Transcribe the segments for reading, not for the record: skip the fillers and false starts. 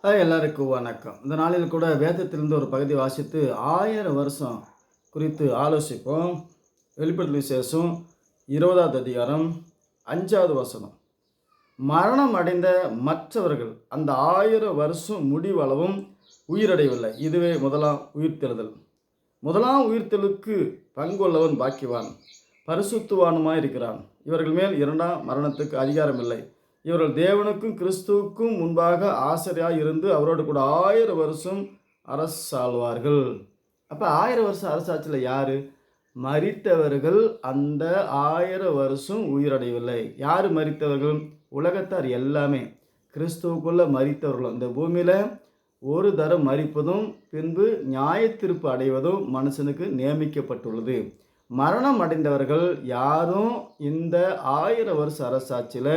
எல்லாருக்கும் வணக்கம். இந்த நாளில் கூட வேதத்திலிருந்து ஒரு பகுதி வாசித்து 1000 வருஷம் குறித்து ஆலோசிப்போம். வெளிப்படுத்தல் விசேஷம் 20வது அதிகாரம் 5வது வசனம். மரணம் அடைந்த மற்றவர்கள் அந்த 1000 வருஷம் முடிவளவும் உயிரடையவில்லை. இதுவே முதலாம் உயிர்த்தெழுதல். முதலாம் உயிர்த்தெழுக்கு பங்குள்ளவன் பாக்கியவான், பரிசுத்தவானுமாய் இருக்கிறான். இவர்கள் மேல் இரண்டாம் மரணத்துக்கு அதிகாரம் இல்லை. இவர்கள் தேவனுக்கும் கிறிஸ்துவுக்கும் முன்பாக ஆசிரியாக இருந்து அவரோடு கூட 1000 வருஷம் அரசாழ்வார்கள். அப்போ 1000 வருஷம் அரசாட்சியில் யார்? மரித்தவர்கள் அந்த 1000 வருஷம் உயிரடையவில்லை. யார் மரித்தவர்கள்? உலகத்தார் எல்லாமே கிறிஸ்துவுக்குள்ள மரித்தவர்கள். இந்த பூமியில் ஒரு தரம் மரிப்பதும் பின்பு நியாயத்தீர்ப்பு அடைவதும் மனுஷனுக்கு நியமிக்கப்பட்டுள்ளது. மரணம் அடைந்தவர்கள் யாரும் இந்த 1000 வருஷ அரசாட்சியில்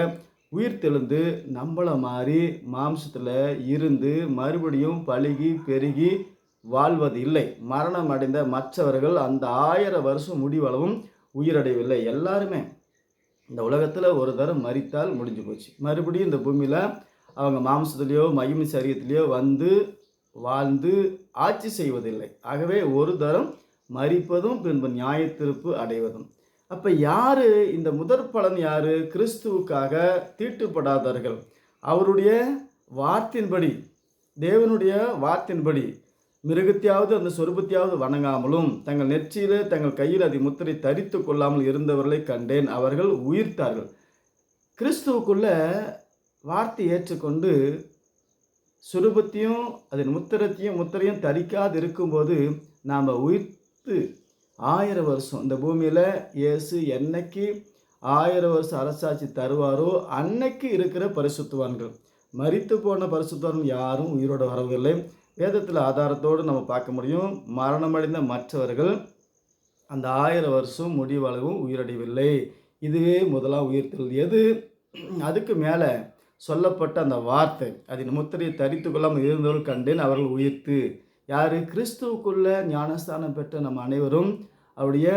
உயிர்த்தெழுந்து நம்மளை மாதிரி மாம்சத்தில் இருந்து மறுபடியும் பழுகி பெருகி வாழ்வது இல்லை. மரணம் அடைந்த மற்றவர்கள் அந்த 1000 வருஷம் முடிவளவும் உயிரடையவில்லை. எல்லாருமே இந்த உலகத்தில் ஒரு தரம் மரித்தால் முடிஞ்சு போச்சு. மறுபடியும் இந்த பூமியில் அவங்க மாம்சத்துலேயோ மகிமை சரீரத்திலேயோ வந்து வாழ்ந்து ஆட்சி செய்வதில்லை. ஆகவே ஒரு தரம் மரிப்பதும் பின்பு நியாயத்தீர்ப்பு அடைவதும். அப்போ யார் இந்த முதற் பலன்? யார்? கிறிஸ்துவுக்காக தீட்டுப்படாதவர்கள். அவருடைய வார்த்தையின்படி, தேவனுடைய வார்த்தையின்படி மிருகத்தையாவது அந்த சொருபத்தையாவது வணங்காமலும் தங்கள் நெற்றியில் தங்கள் கையில் அதை முத்திரை தரித்து கொள்ளாமல் இருந்தவர்களை கண்டேன். அவர்கள் உயிர்த்தார்கள். கிறிஸ்துவுக்குள்ள வார்த்தை ஏற்றுக்கொண்டு சுரூபத்தையும் அதன் முத்திரையும் தரிக்காது இருக்கும்போது நாம் உயிர்த்து 1000 வருஷம் இந்த பூமியில் இயேசு என்னைக்கு 1000 வருஷம் அரசாட்சி தருவாரோ அன்னைக்கு இருக்கிற பரிசுத்தவான்கள். மரித்து போன பரிசுத்தவான்கள் யாரும் உயிரோடு வரவில்லை. வேதத்தில் ஆதாரத்தோடு நம்ம பார்க்க முடியும். மரணமடைந்த மற்றவர்கள் அந்த 1000 வருஷம் முடிவளவும் உயிரடையவில்லை. இதுவே முதலாம் உயிர்த்தெழுதல். எது? அதுக்கு மேலே சொல்லப்பட்ட அந்த வார்த்தை, அதன் முத்திரையை தரித்து கொள்ளாமல் இருந்தவர்கள் கண்டேன். அவர்கள் உயிர்த்து. யார்? கிறிஸ்துவுக்குள்ள ஞானஸ்தானம் பெற்ற நம்ம அனைவரும் அவருடைய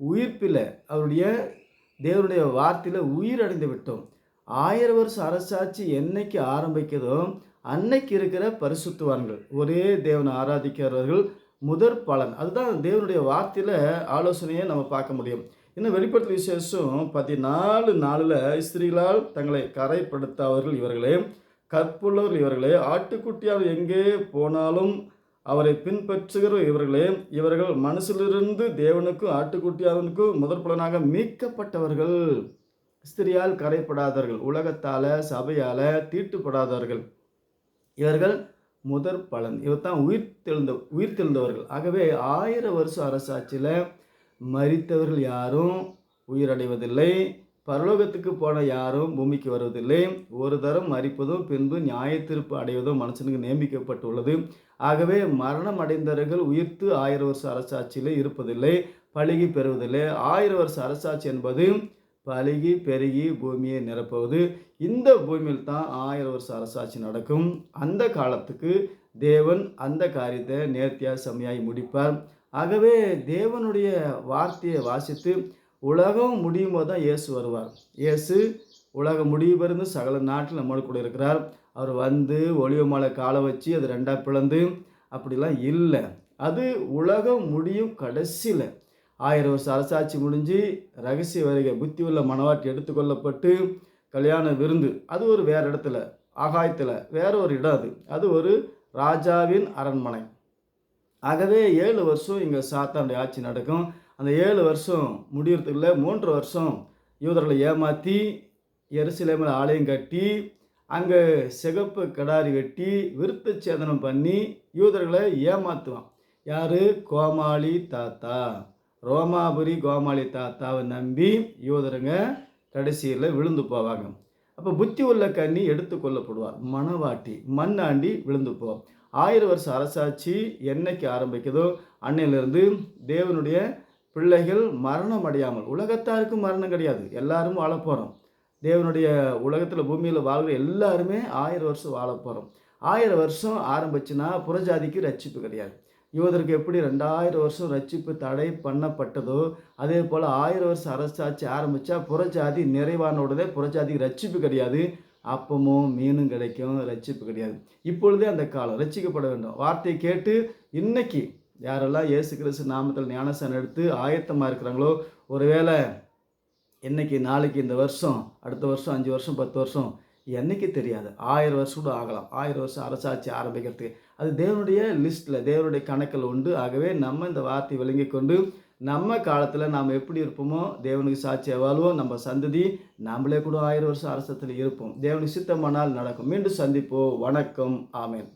உயிர்ப்பில், அவருடைய தேவனுடைய வார்த்தையில் உயிரடைந்து விட்டோம். 1000 வருஷம் அரசாட்சி என்னைக்கு ஆரம்பிக்கிறதோ அன்னைக்கு இருக்கிற பரிசுத்தவான்கள், ஒரே தேவனை ஆராதிக்கிறவர்கள் முதற் பலன். அதுதான் தேவனுடைய வார்த்தையில் ஆலோசனையை நம்ம பார்க்க முடியும். இன்னும் வெளிப்படுத்தல் விசேஷம் 14:4 ஸ்திரீகளால் தங்களை கரைப்படுத்தாதவர்கள் இவர்களே, கற்புள்ளவர்கள் இவர்களே, ஆட்டுக்குட்டியால் எங்கே போனாலும் அவரை பின்பற்றுகிற இவர்களே, இவர்கள் மனசிலிருந்து தேவனுக்கும் ஆட்டுக்குட்டியாவனுக்கும் முதற் பலனாக மீட்கப்பட்டவர்கள். ஸ்திரியால் கரைப்படாதவர்கள், உலகத்தால் சபையால் தீட்டுப்படாதவர்கள், இவர்கள் முதற் பலன். இவர் தான் உயிர்த்தெழுந்தவர்கள். ஆகவே 1000 வருஷம் அரசாட்சியில் மரித்தவர்கள் யாரும் உயிரடைவதில்லை. பரலோகத்துக்கு போன யாரும் பூமிக்கு வருவதில்லை. ஒரு தரம் மரிப்பதும் பின்பு நியாயத்தீர்ப்பு அடைவதும் மனுஷனுக்கு நியமிக்கப்பட்டுள்ளது. ஆகவே மரணம் அடைந்தவர்கள் உயிர்த்து 1000 வருஷ அரசாட்சியில் இருப்பதில்லை, பழுகி பெறுவதில்லை. 1000 வருஷ அரசாட்சி என்பது பழுகி பெருகி பூமியை நிரப்புவது. இந்த பூமியில் தான் 1000 வருஷ அரசாட்சி நடக்கும். அந்த காலத்துக்கு தேவன் அந்த காரியத்தை நேர்த்தியாக செம்மையாய் முடிப்பார். ஆகவே தேவனுடைய வார்த்தையை வாசித்து உலகம் முடியும் போது தான் இயேசு வருவார். இயேசு உலகம் முடிவு சகல நாட்டில் நம்மளோட கூட இருக்கிறார். அவர் வந்து ஒளிவ மலை காலை வச்சு அது 2ஆக பிளந்து அப்படிலாம் இல்லை. அது உலகம் முடியும் கடைசியில் 1000 வருஷம் அரசாட்சி முடிஞ்சு ரகசிய வருகை, புத்தி உள்ள மனவாட்டி எடுத்துக்கொள்ளப்பட்டு கல்யாண விருந்து, அது ஒரு வேறு இடத்துல ஆகாயத்தில் வேற ஒரு இடம். அது ஒரு ராஜாவின் அரண்மனை. ஆகவே 7 வருஷம் இங்கே சாத்தானுடைய ஆட்சி நடக்கும். அந்த 7 வருஷம் முடியறதுக்குள்ள 3 வருஷம் யூதர்களை ஏமாற்றி எருசலேமில் ஆலயம் கட்டி அங்கே சிகப்பு கடாரி வெட்டி விருத்த சேதனம் பண்ணி யூதர்களை ஏமாற்றுவான். யார்? கோமாளி தாத்தா, ரோமாபுரி கோமாளி தாத்தாவை நம்பி யூதருங்க கடைசியில் விழுந்து போவாங்க. அப்போ புத்தி உள்ள கண்ணி எடுத்து கொள்ளப்படுவார். மணவாட்டி மண்ணாண்டி விழுந்து போவோம். 1000 வருஷம் அரசாட்சி என்னைக்கு ஆரம்பிக்குதோ அன்னையிலிருந்து தேவனுடைய பிள்ளைகள் மரணம் அடையாமல், உலகத்தாருக்கும் மரணம் கிடையாது, எல்லாரும் வாழ போகிறோம். தேவனுடைய உலகத்தில் பூமியில் வாழ்கிற எல்லாருமே 1000 வருஷம் வாழ போகிறோம். 1000 வருஷம் ஆரம்பிச்சுன்னா புறஜாதிக்கு ரட்சிப்பு கிடையாது. யூதருக்கு எப்படி 2000 வருஷம் ரட்சிப்பு தடை பண்ணப்பட்டதோ அதே போல் 1000 வருஷம் அரசாட்சி ஆரம்பித்தா புறஜாதி நிறைவான உடனே புறஜாதிக்கு ரட்சிப்பு கிடையாது. அப்பமும் மீனும் கிடைக்கும், ரட்சிப்பு கிடையாது. இப்பொழுதே அந்த காலம் ரட்சிக்கப்பட வேண்டும். வார்த்தையை கேட்டு இன்னைக்கு யாரெல்லாம் இயேசு கிறிஸ்து நாமத்தில் ஞானஸ்நானம் எடுத்து ஆயத்தமாக இருக்கிறாங்களோ, ஒருவேளை இன்னைக்கு நாளைக்கு இந்த வருஷம் அடுத்த வருஷம் 5 வருஷம் 10 வருஷம் என்னைக்கு தெரியாது. 1000 வருஷம் கூட ஆகலாம். 1000 வருஷம் அரசாட்சி ஆரம்பிக்கிறதுக்கு. அது தேவனுடைய லிஸ்ட்டில் தேவனுடைய கணக்கில் உண்டு. ஆகவே நம்ம இந்த வார்த்தை விளங்கி கொண்டு நம்ம காலத்தில் நாம் எப்படி இருப்போமோ தேவனுக்கு சாட்சியாக வாழ்வோம். நம்ம சந்ததி நம்மளே கூட 1000 வருஷம் அரசத்தில் இருப்போம். தேவனுக்கு சித்தமானால் நடக்கும். மீண்டும் சந்திப்போம். வணக்கம். ஆமென்.